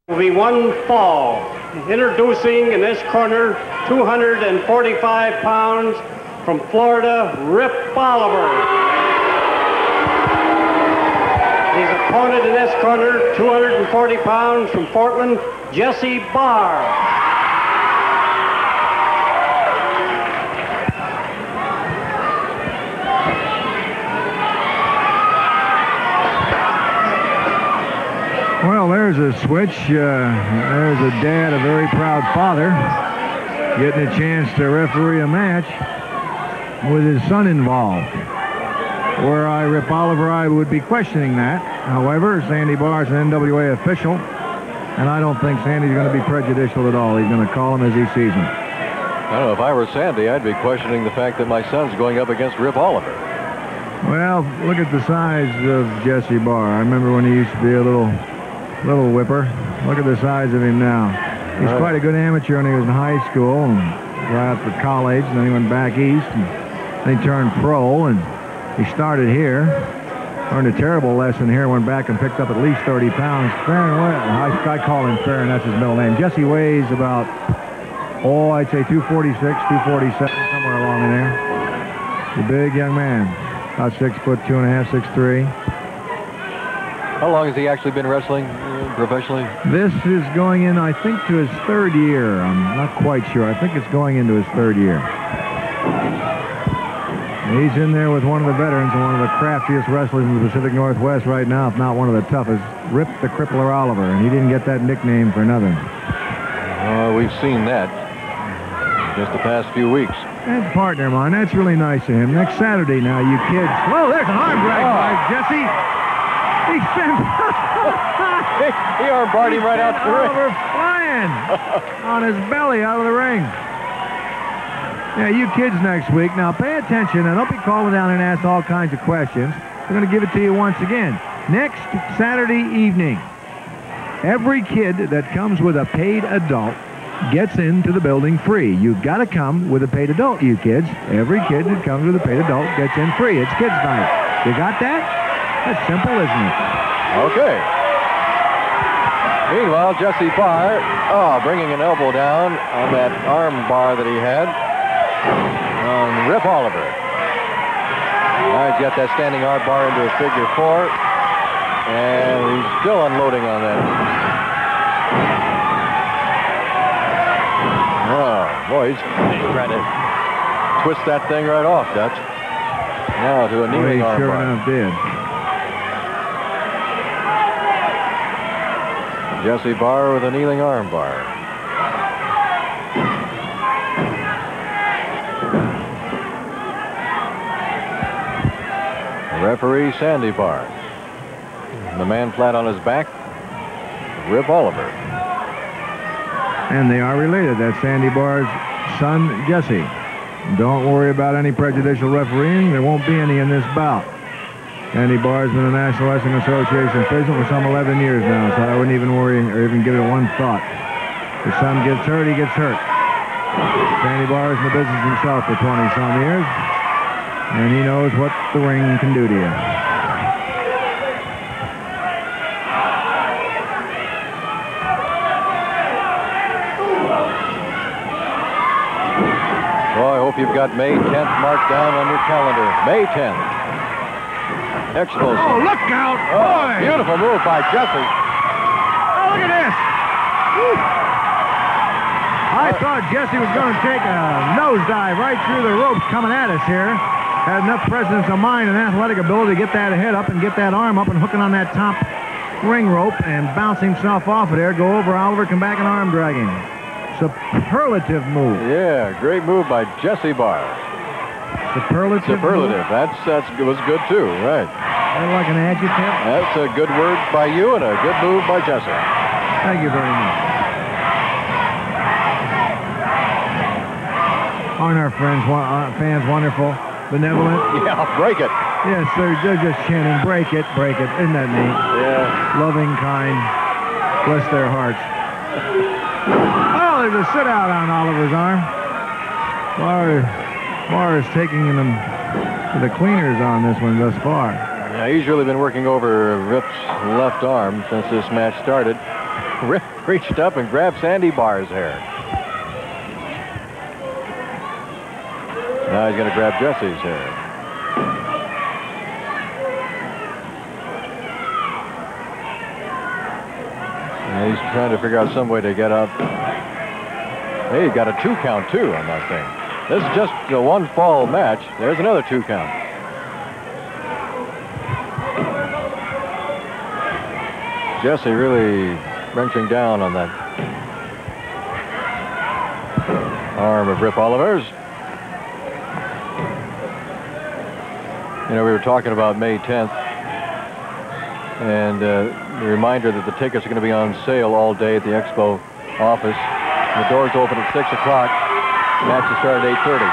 Will be one fall. Introducing in this corner, 245 pounds from Florida, Rip Oliver. His opponent in this corner, 240 pounds from Portland, Jessie Barr. Well, there's a switch. There's a dad, a very proud father, getting a chance to referee a match with his son involved. Were I Rip Oliver, I would be questioning that. However, Sandy Barr is an NWA official, and I don't think Sandy's going to be prejudicial at all. He's going to call him as he sees him. I don't know. If I were Sandy, I'd be questioning the fact that my son's going up against Rip Oliver. Well, look at the size of Jessie Barr. I remember when he used to be a little whipper. Look at the size of him now. He's quite a good amateur when he was in high school and right out for college, and then he went back east, and then he turned pro, and he started here. Learned a terrible lesson here, went back and picked up at least 30 pounds. Farron, I call him Farron, that's his middle name. Jessie weighs about, I'd say 246, 247, somewhere along in there. He's a big young man. About 6'2.5", 6'3". How long has he actually been wrestling professionally? This is going in, I think, to his third year. I'm not quite sure. I think it's going into his third year. He's in there with one of the veterans and one of the craftiest wrestlers in the Pacific Northwest right now, if not one of the toughest, Rip the Crippler Oliver, and he didn't get that nickname for nothing. We've seen that just the past few weeks. That's partner of mine. That's really nice of him. Next Saturday now, you kids. Whoa, there's an arm drag by Jessie. He sent he arm-barred him right out to the ring. Oliver flying on his belly out of the ring. Yeah, you kids next week. Now, pay attention and don't be calling down and ask all kinds of questions. We're going to give it to you once again. Next Saturday evening, every kid that comes with a paid adult gets into the building free. You've got to come with a paid adult, you kids. Every kid that comes with a paid adult gets in free. It's kids' night. You got that? That's simple, isn't it? Okay. Meanwhile, Jessie Barr, bringing an elbow down on that arm bar that he had on Rip Oliver. Now he's got that standing arm bar into a figure 4, and he's still unloading on that. Oh, boy, he's trying to twist that thing right off, Dutch. Now to a kneeling arm bar. Sure enough did. Jessie Barr with a kneeling arm bar. The referee, Sandy Barr. The man flat on his back, Rip Oliver. And they are related. That's Sandy Barr's son, Jessie. Don't worry about any prejudicial refereeing. There won't be any in this bout. Sandy Barr's been a National Wrestling Association official for some 11 years now, so I wouldn't even worry or even give it one thought. If his son gets hurt, he gets hurt. Sandy Barr's in the business himself for 20-some years, and he knows what the ring can do to you. Well, I hope you've got May 10th marked down on your calendar. May 10th. Explosive. Oh, look out! Oh, beautiful move by Jessie. Oh, look at this! Woo. I thought Jessie was going to take a nosedive right through the ropes coming at us here. Had enough presence of mind and athletic ability to get that head up and get that arm up and hooking on that top ring rope and bounce himself off of there, go over Oliver, come back and arm drag him. Superlative move. Yeah, great move by Jessie Barr. Superlative. That was good too, right? Like an adjective? That's a good word by you and a good move by Jessie. Thank you very much. Aren't our fans wonderful, benevolent? Yeah, break it. Yes, they're just chanting, break it, break it. Isn't that neat? Yeah. Loving, kind, bless their hearts. Oh, there's a sit out on Oliver's arm. Barr is taking them to the cleaners on this one thus far. Yeah, he's really been working over Rip's left arm since this match started. Rip reached up and grabbed Sandy Barr's hair. Now he's going to grab Jessie's hair. And he's trying to figure out some way to get up. Hey, he got a 2 count, too, on that thing. This is just a 1 fall match. There's another 2 count. Jessie really wrenching down on that arm of Rip Oliver's. You know, we were talking about May 10th, and the reminder that the tickets are going to be on sale all day at the Expo office. The doors open at 6 o'clock. Matches start at 8:30.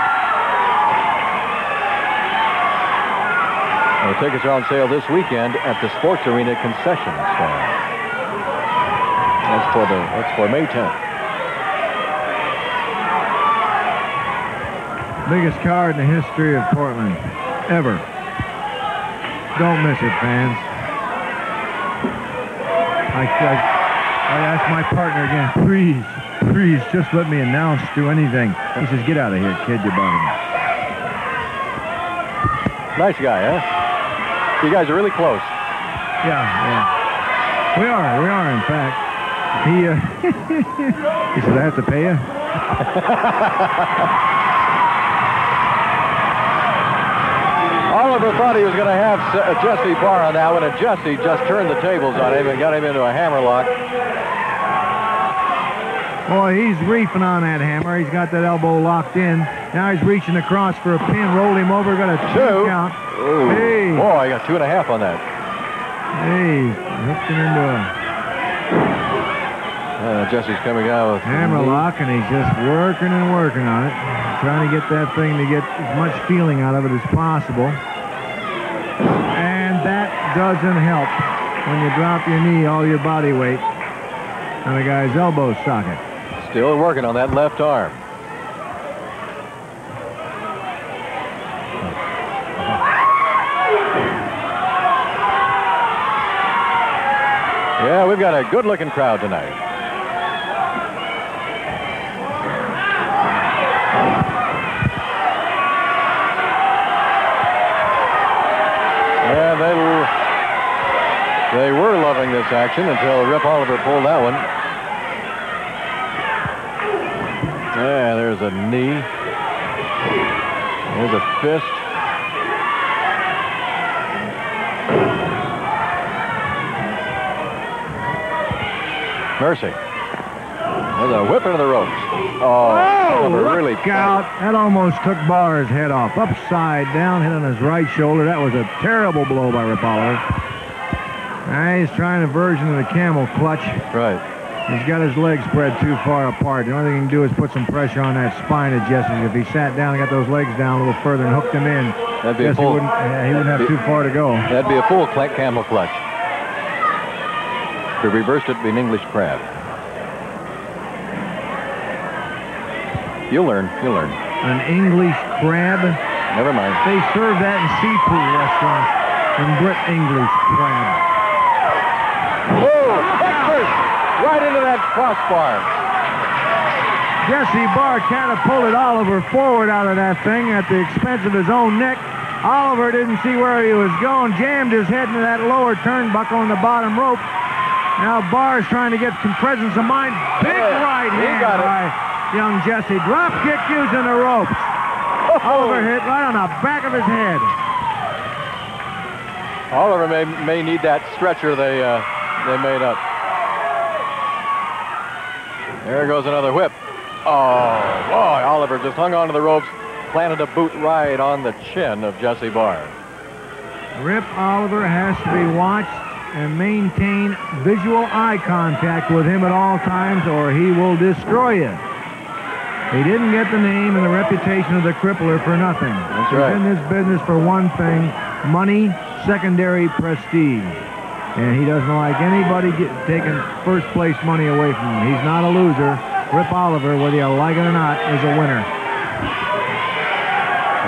The tickets are on sale this weekend at the Sports Arena concession stand. That's for May 10th. Biggest card in the history of Portland, ever. Don't miss it, fans. I asked my partner again, please, just let me announce, do anything. He says, get out of here, kid, you're bugging me. Nice guy, huh? You guys are really close. Yeah. We are, in fact. He said, I have to pay you? Oliver thought he was going to have Jessie Barr on that one, and Jessie just turned the tables on him and got him into a hammerlock. Boy, he's reefing on that hammer. He's got that elbow locked in. Now he's reaching across for a pin, rolled him over, got a 2 count. Ooh. Hey. Boy, I got 2.5 on that. Hey, hooked him into a Jessie's coming out with hammerlock, and he's just working and working on it, trying to get that thing to get as much feeling out of it as possible. And that doesn't help when you drop your knee, all your body weight on a guy's elbow socket. Still working on that left arm. Yeah, we've got a good-looking crowd tonight. Yeah, they were loving this action until Rip Oliver pulled that one. Yeah, there's a knee. There's a fist. Mercy. There's a whip into the ropes. Oh, really out. That almost took Barr's head off. Upside down, hit on his right shoulder. That was a terrible blow by Rip Oliver. Now he's trying a version of the camel clutch. Right. He's got his legs spread too far apart. The only thing he can do is put some pressure on that spine of Jessie. If he sat down and got those legs down a little further and hooked him in, that'd be a full, he wouldn't have too far to go. That'd be a full camel clutch. If he reversed it, it'd be an English crab. You'll learn. An English crab? Never mind. They serve that in seafood restaurants. English crab. Oh, first, right into that crossbar. Jesse Barr catapulted Oliver forward out of that thing at the expense of his own neck. Oliver didn't see where he was going, jammed his head into that lower turnbuckle on the bottom rope. Now Barr's trying to get some presence of mind. Big right hand by young Jesse. Drop kick using the ropes. Oliver hit right on the back of his head. Oliver may need that stretcher they made up. There goes another whip. Oh, boy, Oliver just hung onto the ropes, planted a boot right on the chin of Jessie Barr. Rip Oliver has to be watched and maintain visual eye contact with him at all times, or he will destroy you. He didn't get the name and the reputation of the crippler for nothing. That's right. He's in this business for one thing, money, secondary prestige. And he doesn't like anybody taking first place money away from him. He's not a loser. Rip Oliver, whether you like it or not, is a winner.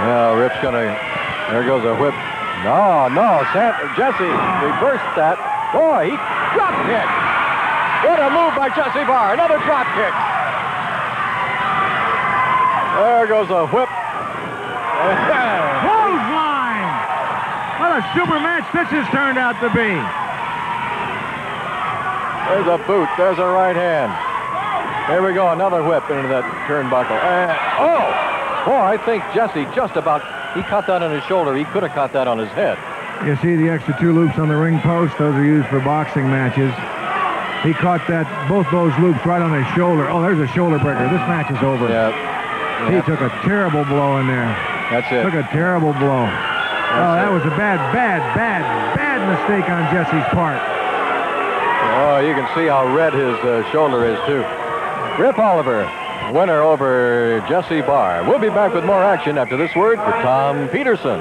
Well, Rip's gonna, there goes a whip. No, Jesse reversed that. Boy, he drop kick. What a move by Jessie Barr. Another drop kick. There goes a whip. Clothesline! What a super match this has turned out to be. There's a boot. There's a right hand. There we go. Another whip into that turnbuckle. Oh, I think Jessie just about, he caught that on his shoulder. He could have caught that on his head. You see the extra 2 loops on the ring post? Those are used for boxing matches. He caught both those loops right on his shoulder. Oh, there's a shoulder breaker. This match is over. Yeah. He took a terrible blow in there. That's it. Took a terrible blow. That was a bad mistake on Jessie's part. Oh, you can see how red his shoulder is, too. Rip Oliver, winner over Jessie Barr. We'll be back with more action after this word for Tom Peterson.